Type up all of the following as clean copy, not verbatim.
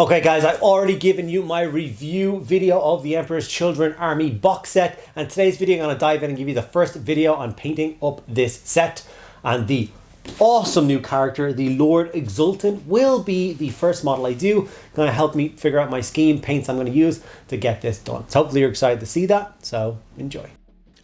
Okay guys, I've already given you my review video of the Emperor's Children Army box set, and today's video I'm going to dive in and give you the first video on painting up this set. And the awesome new character, the Lord Exultant, will be the first model I do. Going to help me figure out my scheme, paints I'm going to use to get this done. So hopefully you're excited to see that, so enjoy.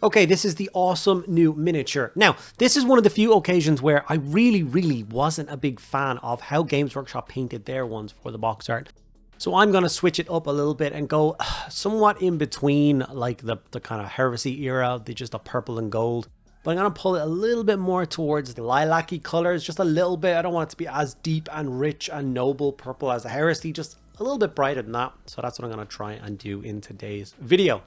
Okay, this is the awesome new miniature. Now, this is one of the few occasions where I really wasn't a big fan of how Games Workshop painted their ones for the box art. So I'm going to switch it up a little bit and go somewhat in between, like the kind of Heresy era, just the purple and gold. But I'm going to pull it a little bit more towards the lilac-y colors, just a little bit. I don't want it to be as deep and rich and noble purple as the Heresy, just a little bit brighter than that. So that's what I'm going to try and do in today's video.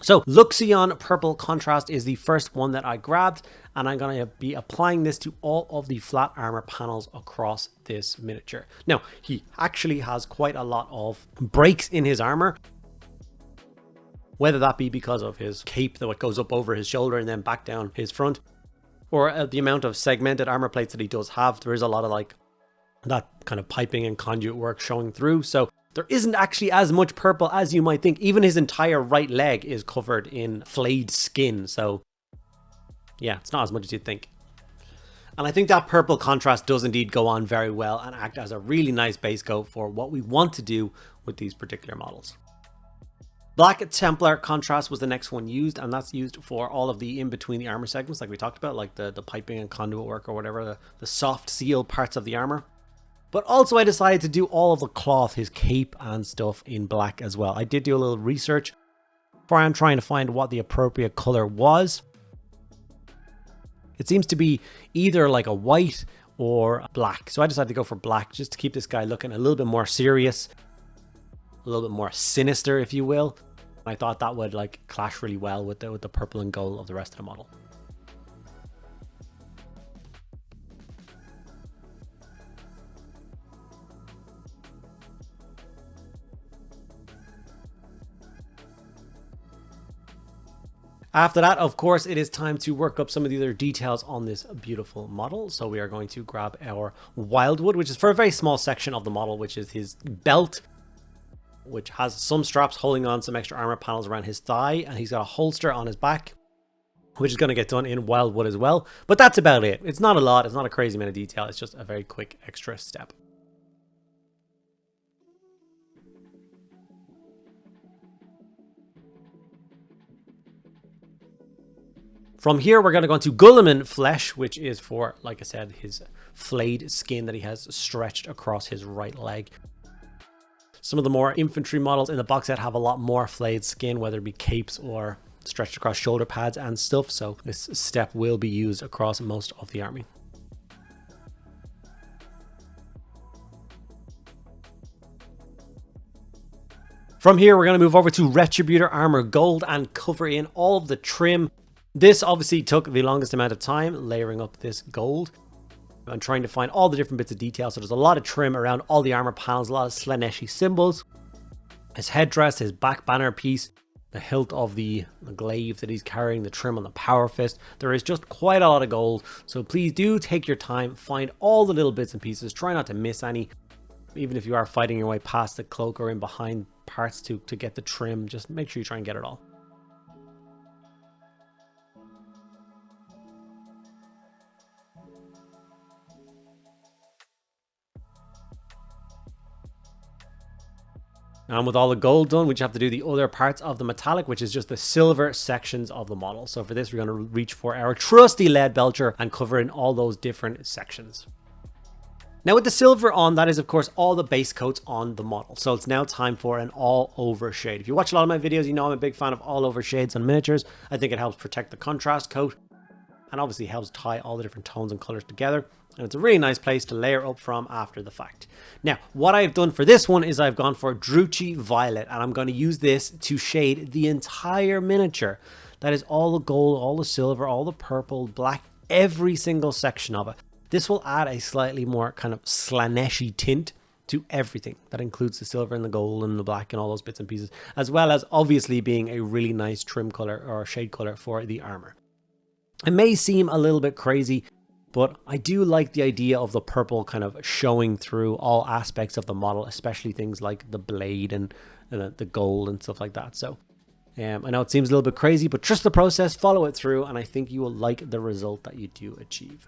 So Luxion Purple Contrast is the first one that I grabbed, and I'm going to be applying this to all of the flat armor panels across this miniature. Now, he actually has quite a lot of breaks in his armor, whether that be because of his cape that goes up over his shoulder and then back down his front, or the amount of segmented armor plates that he does have. There is a lot of like that kind of piping and conduit work showing through, so there isn't actually as much purple as you might think. Even his entire right leg is covered in flayed skin. So yeah, it's not as much as you'd think. And I think that purple contrast does indeed go on very well and act as a really nice base coat for what we want to do with these particular models. Black Templar contrast was the next one used, and that's used for all of the in between the armor segments like we talked about, like the piping and conduit work or whatever, the soft seal parts of the armor. But also I decided to do all of the cloth, his cape and stuff, in black as well. I did do a little research before I'm trying to find what the appropriate color was. It seems to be either like a white or black. So I decided to go for black just to keep this guy looking a little bit more serious, a little bit more sinister, if you will. I thought that would like clash really well with the purple and gold of the rest of the model. After that, of course, it is time to work up some of the other details on this beautiful model. So we are going to grab our wildwood, which is for a very small section of the model, which is his belt, which has some straps holding on some extra armor panels around his thigh, and he's got a holster on his back, which is going to get done in wildwood as well. But that's about it. It's not a lot. It's not a crazy amount of detail. It's just a very quick extra step. From here, we're going to go into Guilliman flesh, which is for, like I said, his flayed skin that he has stretched across his right leg. Some of the more infantry models in the box set have a lot more flayed skin, whether it be capes or stretched across shoulder pads and stuff. So this step will be used across most of the army. From here, we're going to move over to Retributor Armor Gold and cover in all of the trim. This obviously took the longest amount of time layering up this gold. I'm trying to find all the different bits of detail. So there's a lot of trim around all the armor panels, a lot of Slaanesh symbols. His headdress, his back banner piece, the hilt of the glaive that he's carrying, the trim on the power fist. There is just quite a lot of gold. So please do take your time, find all the little bits and pieces. Try not to miss any. Even if you are fighting your way past the cloak or in behind parts to get the trim, just make sure you try and get it all. And with all the gold done, we just have to do the other parts of the metallic, which is just the silver sections of the model. So for this, we're going to reach for our trusty lead belcher and cover in all those different sections. Now with the silver on, that is of course all the base coats on the model. So it's now time for an all over shade. If you watch a lot of my videos, you know I'm a big fan of all over shades on miniatures. I think it helps protect the contrast coat and obviously helps tie all the different tones and colors together. And it's a really nice place to layer up from after the fact. Now, what I've done for this one is I've gone for Druchii Violet, and I'm going to use this to shade the entire miniature. That is all the gold, all the silver, all the purple, black, every single section of it. This will add a slightly more kind of Slaanesh-y tint to everything. That includes the silver and the gold and the black and all those bits and pieces, as well as obviously being a really nice trim color or shade color for the armor. It may seem a little bit crazy But I do like the idea of the purple kind of showing through all aspects of the model, especially things like the blade and the gold and stuff like that. So I know it seems a little bit crazy, but trust the process, follow it through, and I think you will like the result that you do achieve.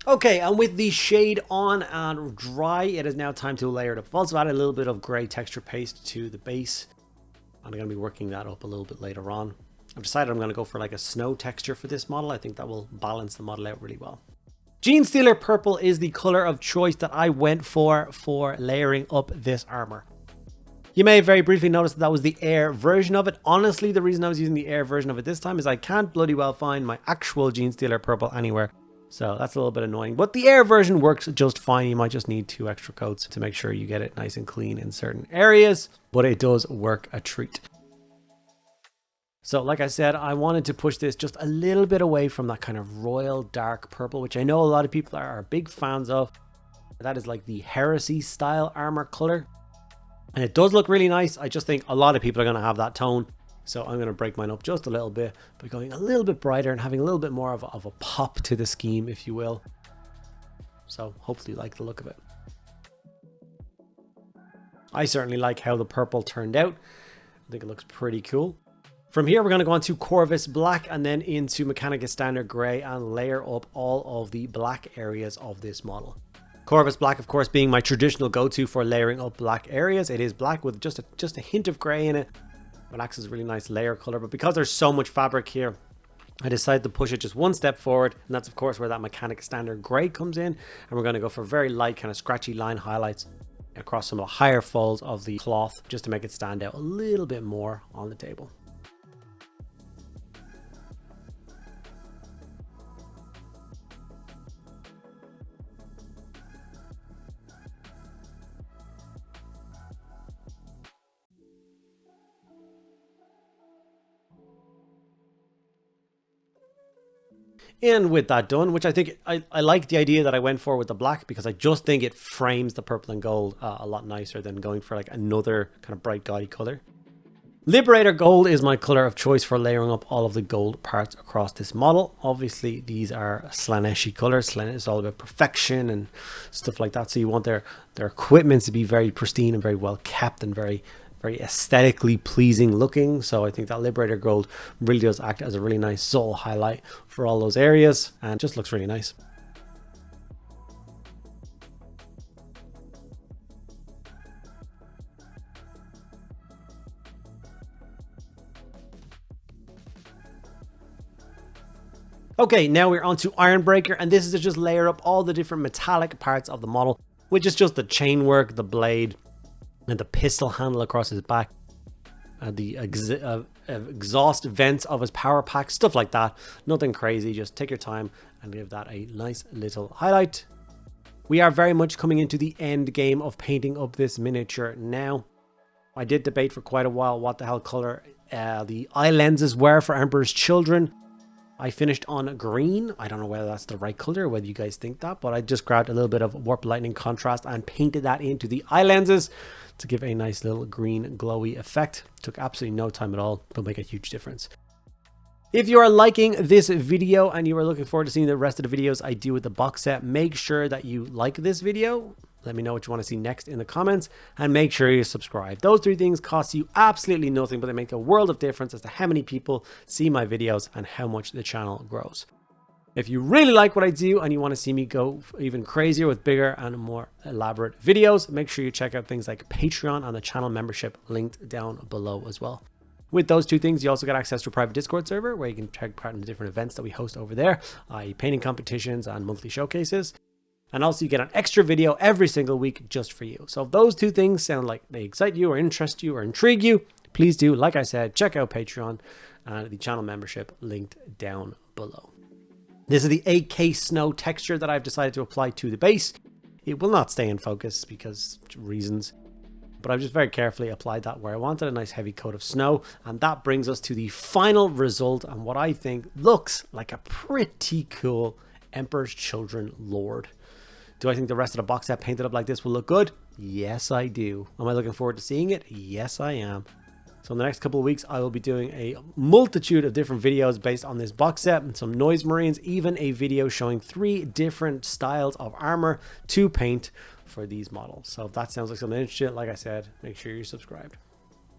Okay, and with the shade on and dry, it is now time to layer it up. I've also added a little bit of gray texture paste to the base. I'm going to be working that up a little bit later on. I've decided I'm going to go for like a snow texture for this model. I think that will balance the model out really well. Genestealer Purple is the color of choice that I went for layering up this armor. You may have very briefly noticed that was the air version of it. Honestly, the reason I was using the air version of it this time is I can't bloody well find my actual Genestealer Purple anywhere. So that's a little bit annoying, but the air version works just fine. You might just need 2 extra coats to make sure you get it nice and clean in certain areas, but it does work a treat. So like I said, I wanted to push this just a little bit away from that kind of royal dark purple, which I know a lot of people are big fans of. That is like the heresy style armor color. And it does look really nice. I just think a lot of people are going to have that tone. So I'm going to break mine up just a little bit by going a little bit brighter and having a little bit more of a pop to the scheme, if you will. So hopefully you like the look of it. I certainly like how the purple turned out. I think it looks pretty cool. From here, we're going to go on to Corvus Black and then into Mechanicus Standard Grey and layer up all of the black areas of this model. Corvus Black, of course, being my traditional go-to for layering up black areas. It is black with just a hint of grey in it. It acts as a really nice layer color, but because there's so much fabric here, I decided to push it just one step forward, and that's of course where that Mechanicus Standard Grey comes in, and we're going to go for very light kind of scratchy line highlights across some of the higher folds of the cloth just to make it stand out a little bit more on the table. And with that done, which I think I like the idea that I went for with the black, because I just think it frames the purple and gold a lot nicer than going for like another kind of bright gaudy color. Liberator Gold is my color of choice for layering up all of the gold parts across this model. Obviously, these are Slaanesh colors. Slaanesh is all about perfection and stuff like that. So you want their equipment to be very pristine and very well kept and very aesthetically pleasing looking. So I think that Liberator Gold really does act as a really nice subtle highlight for all those areas and just looks really nice. Okay, now we're on to Ironbreaker, and this is to just layer up all the different metallic parts of the model, which is just the chain work, the blade, and the pistol handle across his back, the exhaust vents of his power pack, stuff like that. Nothing crazy, just take your time and give that a nice little highlight. We are very much coming into the end game of painting up this miniature now. I did debate for quite a while what the hell color the eye lenses were for Emperor's Children. I finished on green. I don't know whether that's the right color, whether you guys think that, but I just grabbed a little bit of Warp Lightning contrast and painted that into the eye lenses to give a nice little green glowy effect. Took absolutely no time at all, but make a huge difference. If you are liking this video and you are looking forward to seeing the rest of the videos I do with the box set, make sure that you like this video. Let me know what you want to see next in the comments, and make sure you subscribe. Those 3 things cost you absolutely nothing, but they make a world of difference as to how many people see my videos and how much the channel grows. If you really like what I do and you want to see me go even crazier with bigger and more elaborate videos, make sure you check out things like Patreon and the channel membership linked down below as well. With those 2 things, you also get access to a private Discord server where you can take part in the different events that we host over there, i.e. painting competitions and monthly showcases. And also you get an extra video every single week just for you. So if those 2 things sound like they excite you or interest you or intrigue you, please do, like I said, check out Patreon and the channel membership linked down below. This is the 8K snow texture that I've decided to apply to the base. It will not stay in focus because reasons, but I've just very carefully applied that where I wanted a nice heavy coat of snow. And that brings us to the final result and what I think looks like a pretty cool Emperor's Children Lord. Do I think the rest of the box set painted up like this will look good? Yes, I do. Am I looking forward to seeing it? Yes, I am. So in the next couple of weeks, I will be doing a multitude of different videos based on this box set and some noise marines, even a video showing 3 different styles of armor to paint for these models. So if that sounds like something interesting, like I said, make sure you're subscribed.